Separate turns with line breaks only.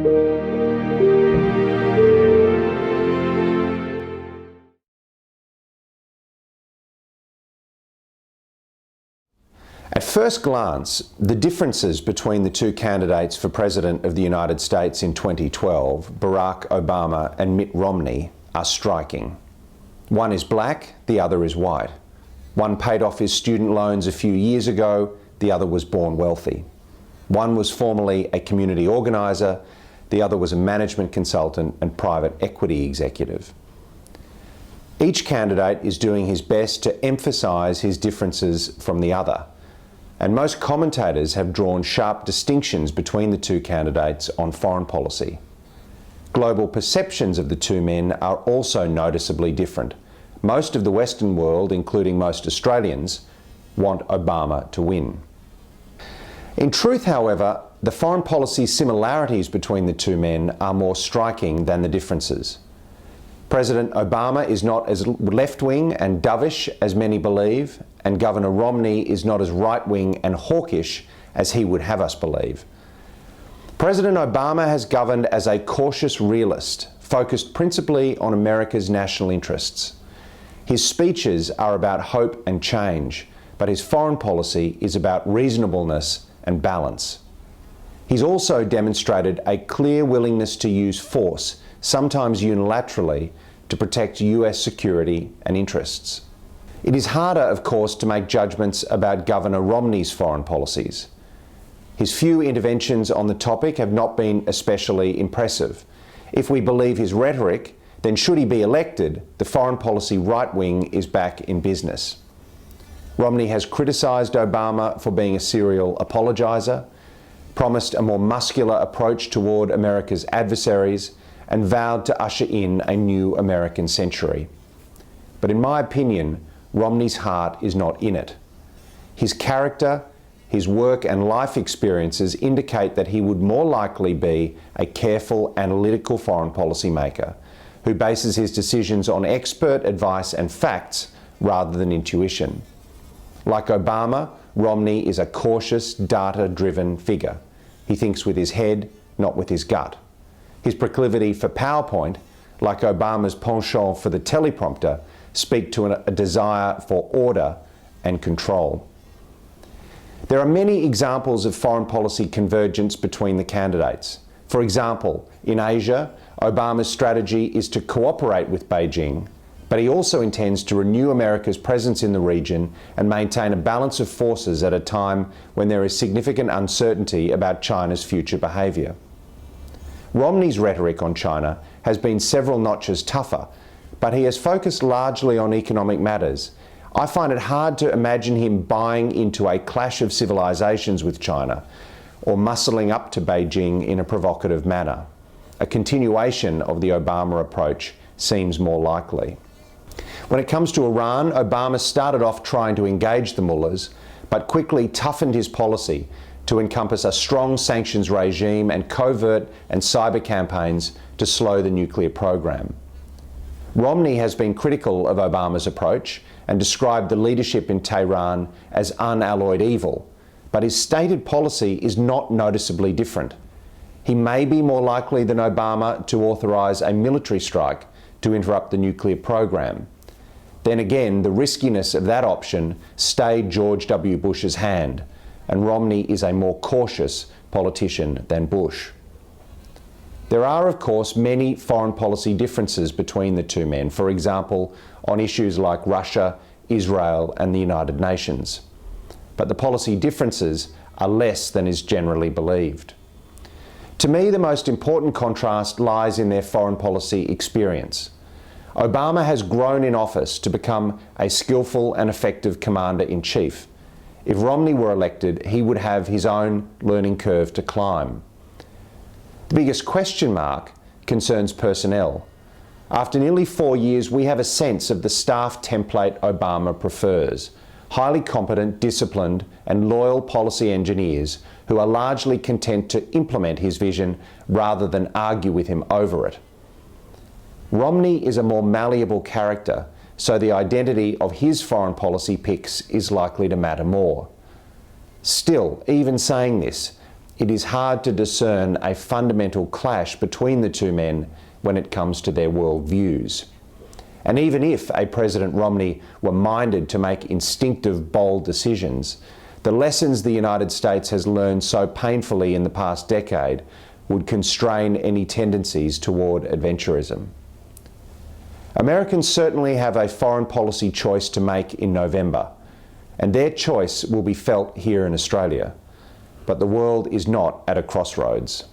At first glance, the differences between the two candidates for President of the United States in 2012, Barack Obama and Mitt Romney, are striking. One is black, the other is white. One paid off his student loans a few years ago, the other was born wealthy. One was formerly a community organiser, the other was a management consultant and private equity executive. Each candidate is doing his best to emphasise his differences from the other, and most commentators have drawn sharp distinctions between the two candidates on foreign policy. Global perceptions of the two men are also noticeably different. Most of the Western world, including most Australians, want Obama to win. In truth, however, the foreign policy similarities between the two men are more striking than the differences. President Obama is not as left-wing and dovish as many believe, and Governor Romney is not as right-wing and hawkish as he would have us believe. President Obama has governed as a cautious realist, focused principally on America's national interests. His speeches are about hope and change, but his foreign policy is about reasonableness and balance. He's also demonstrated a clear willingness to use force, sometimes unilaterally, to protect US security and interests. It is harder, of course, to make judgments about Governor Romney's foreign policies. His few interventions on the topic have not been especially impressive. If we believe his rhetoric, then should he be elected, the foreign policy right wing is back in business. Romney has criticised Obama for being a serial apologiser, promised a more muscular approach toward America's adversaries, and vowed to usher in a new American century. But in my opinion, Romney's heart is not in it. His character, his work and life experiences indicate that he would more likely be a careful, analytical foreign policy maker who bases his decisions on expert advice and facts rather than intuition. Like Obama, Romney is a cautious, data-driven figure. He thinks with his head, not with his gut. His proclivity for PowerPoint, like Obama's penchant for the teleprompter, speak to a desire for order and control. There are many examples of foreign policy convergence between the candidates. For example, in Asia, Obama's strategy is to cooperate with Beijing, but he also intends to renew America's presence in the region and maintain a balance of forces at a time when there is significant uncertainty about China's future behaviour. Romney's rhetoric on China has been several notches tougher, but he has focused largely on economic matters. I find it hard to imagine him buying into a clash of civilizations with China or muscling up to Beijing in a provocative manner. A continuation of the Obama approach seems more likely. When it comes to Iran, Obama started off trying to engage the mullahs, but quickly toughened his policy to encompass a strong sanctions regime and covert and cyber campaigns to slow the nuclear program. Romney has been critical of Obama's approach and described the leadership in Tehran as unalloyed evil, but his stated policy is not noticeably different. He may be more likely than Obama to authorise a military strike to interrupt the nuclear program. Then again, the riskiness of that option stayed George W. Bush's hand, and Romney is a more cautious politician than Bush. There are, of course, many foreign policy differences between the two men, for example, on issues like Russia, Israel, and the United Nations. But the policy differences are less than is generally believed. To me, the most important contrast lies in their foreign policy experience. Obama has grown in office to become a skillful and effective commander-in-chief. If Romney were elected, he would have his own learning curve to climb. The biggest question mark concerns personnel. After nearly 4 years, we have a sense of the staff template Obama prefers: highly competent, disciplined, and loyal policy engineers who are largely content to implement his vision rather than argue with him over it. Romney is a more malleable character, so the identity of his foreign policy picks is likely to matter more. Still, even saying this, it is hard to discern a fundamental clash between the two men when it comes to their world views. And even if a President Romney were minded to make instinctive, bold decisions, the lessons the United States has learned so painfully in the past decade would constrain any tendencies toward adventurism. Americans certainly have a foreign policy choice to make in November, and their choice will be felt here in Australia. But the world is not at a crossroads.